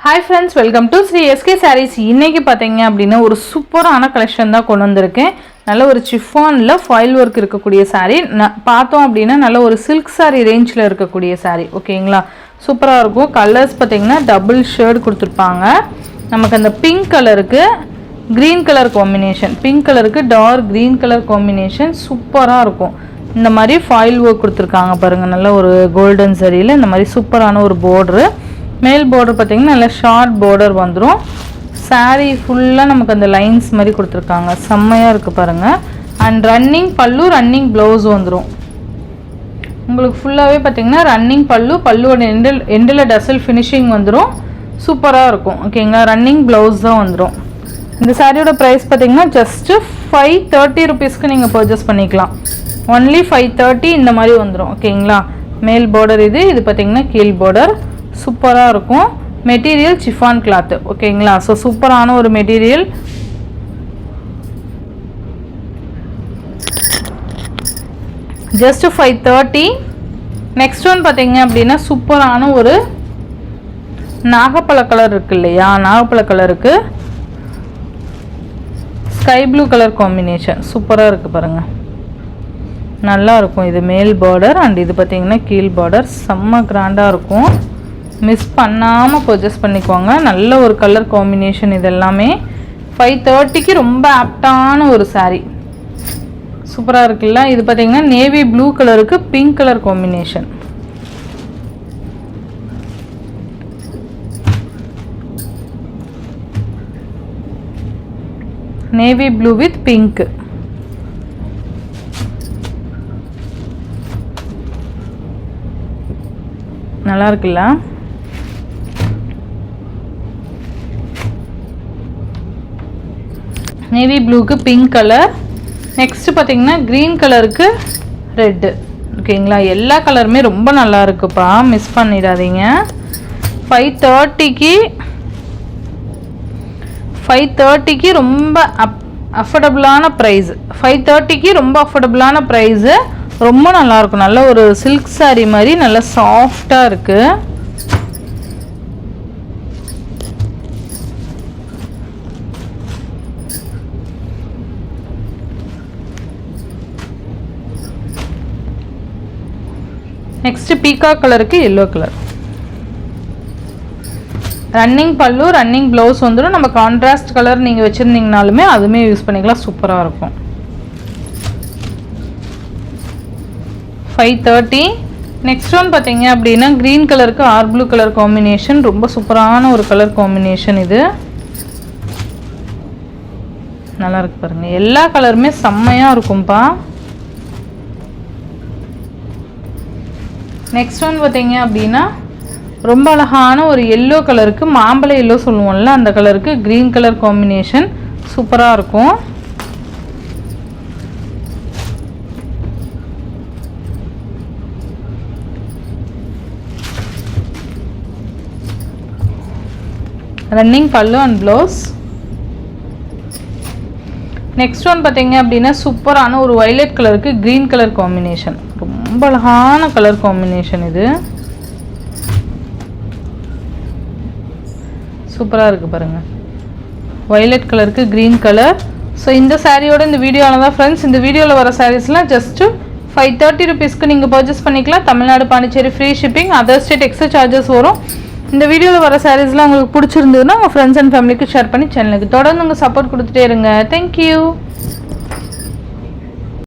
Hi friends, welcome to Sri SK Sarees. இன்னைக்கு பாத்தீங்க அப்படினா ஒரு சூப்பரான கலெக்ஷன் தான் கொண்டு வந்திருக்கேன். நல்ல ஒரு chiffon-ல foil work இருக்கக்கூடிய saree. பார்த்தோம் அப்படினா நல்ல ஒரு silk saree range-ல இருக்கக்கூடிய saree. ஓகேங்களா? சூப்பரா இருக்கும். கலர்ஸ் பாத்தீங்கன்னா டபுள் ஷேட் கொடுத்திருப்பாங்க. நமக்கு அந்த பிங்க் கலருக்கு green color combination, பிங்க் கலருக்கு டார்க் green color combination சூப்பரா இருக்கும். இந்த மாதிரி foil work கொடுத்திருக்காங்க பாருங்க. நல்ல ஒரு golden saree-ல இந்த மாதிரி சூப்பரான ஒரு border. மேல் border பாத்தீங்கன்னா நல்ல ஷார்ட் border வந்துரும். saree ஃபுல்லா நமக்கு அந்த லைன்ஸ் மாதிரி கொடுத்திருக்காங்க. செம்மையா இருக்கு பாருங்க. and running பல்லு running blouse வந்துரும். உங்களுக்கு ஃபுல்லாவே பாத்தீங்கன்னா running பல்லுவோட எண்ட்ல டசல் finishing வந்துரும். சூப்பரா இருக்கும். ஓகேங்களா? running blouse தான் வந்துரும். இந்த சாரியோட பிரைஸ் பாத்தீங்கன்னா just 530 ரூபீஸ்க்கு நீங்க பர்ச்சேஸ் பண்ணிக்கலாம். only 530 இந்த மாதிரி வந்துரும். ஓகேங்களா? மேல் border இது பாத்தீங்கன்னா கீழ் border சூப்பரா இருக்கும். Material chiffon cloth. ஓகேங்களா? சோ சூப்பரான ஒரு மெட்டீரியல். just 530. நெக்ஸ்ட் ஒன் பாத்தீங்க அப்படினா சூப்பரான ஒரு நாகப்பழ கலர் இருக்கு இல்லையா? நாகப்பழ கலருக்கு ஸ்கை ப்ளூ கலர் காம்பினேஷன் சூப்பரா இருக்கு பாருங்க. நல்லா இருக்கும். இது மேல் border and இது பாத்தீங்கன்னா கீழ் border செம்ம கிராண்டா இருக்கும். மிஸ் பண்ணாம பர்ச்சேஸ் பண்ணிக்கோங்க. நல்ல ஒரு கலர் காம்பினேஷன் இது எல்லாமே. 530க்கு ரொம்ப ஆப்டான ஒரு saree. சூப்பரா இருக்குல்ல? இது பாத்தீங்கன்னா நேவி ப்ளூ கலருக்கு pink colour combination. Navy blue with pink. நல்லா இருக்குல்ல? நேவி ப்ளூக்கு பிங்க் கலர். நெக்ஸ்ட் பாத்தீங்கன்னா கிரீன் கலருக்கு ரெட். ஓகேங்களா? எல்லா கலருமே ரொம்ப நல்லா இருக்குப்பா. மிஸ் பண்ணிடாதீங்க. 530க்கு ரொம்ப அஃபோர்டபுளான பிரைஸ். 530க்கு ரொம்ப அஃபோர்டபுளான பிரைஸ். ரொம்ப நல்லா இருக்கும். நல்ல ஒரு சில்க் saree மாதிரி நல்ல சாஃப்டா இருக்கு. நெக்ஸ்ட் பீகாக் கலருக்கு yellow கலர். ரன்னிங் பல்லு ரன்னிங் ப்ளவுஸ் வந்துடும். நம்ம கான்ட்ராஸ்ட் கலர் நீங்கள் வச்சுருந்தீங்கனாலுமே அதுவுமே யூஸ் பண்ணிக்கலாம். சூப்பராக இருக்கும். 530. நெக்ஸ்ட் ஒன் பார்த்தீங்க அப்படின்னா க்ரீன் கலருக்கு ஆர் ப்ளூ கலர் காம்பினேஷன். ரொம்ப சூப்பரான ஒரு கலர் காம்பினேஷன் இது. நல்லா இருக்கு பாருங்க. எல்லா கலருமே செம்மையாக இருக்கும்பா. நெக்ஸ்ட் ஒன் பார்த்தீங்க அப்படின்னா ரொம்ப அழகான ஒரு எல்லோ கலருக்கு மாம்பழ எல்லோ சொல்லுவோம்ல அந்த கலருக்கு க்ரீன் கலர் காம்பினேஷன் சூப்பராக இருக்கும். ரன்னிங் பல்லு அண்ட் ப்ளவுஸ். நெக்ஸ்ட் ஒன் பார்த்தீங்க அப்படின்னா சூப்பரான ஒரு வயலட் கலருக்கு க்ரீன் கலர் காம்பினேஷன். ரொம்ப அழகான கலர் காம்பினேஷன் இது. சூப்பராக இருக்கு பாருங்க. வயலட் கலருக்கு க்ரீன் கலர். ஸோ இந்த சாரியோட இந்த வீடியோவில் தான் ஃப்ரெண்ட்ஸ். இந்த வீடியோவில் வர சாரீஸ்லாம் ஜஸ்ட்டு 530 ரூபீஸ்க்கு நீங்கள் பர்ச்சேஸ் பண்ணிக்கலாம். Tamil Nadu Pondicherry free shipping. Other state extra charges வரும். இந்த வீடியோவில் வர சாரீஸ்லாம் உங்களுக்கு பிடிச்சிருந்ததுன்னா உங்கள் ஃப்ரெண்ட்ஸ் அண்ட் ஃபேமிலிக்கு ஷேர் பண்ணி சேனலுக்கு தொடர்ந்து உங்கள் சப்போர்ட் கொடுத்துட்டே இருங்க. தேங்க்யூ.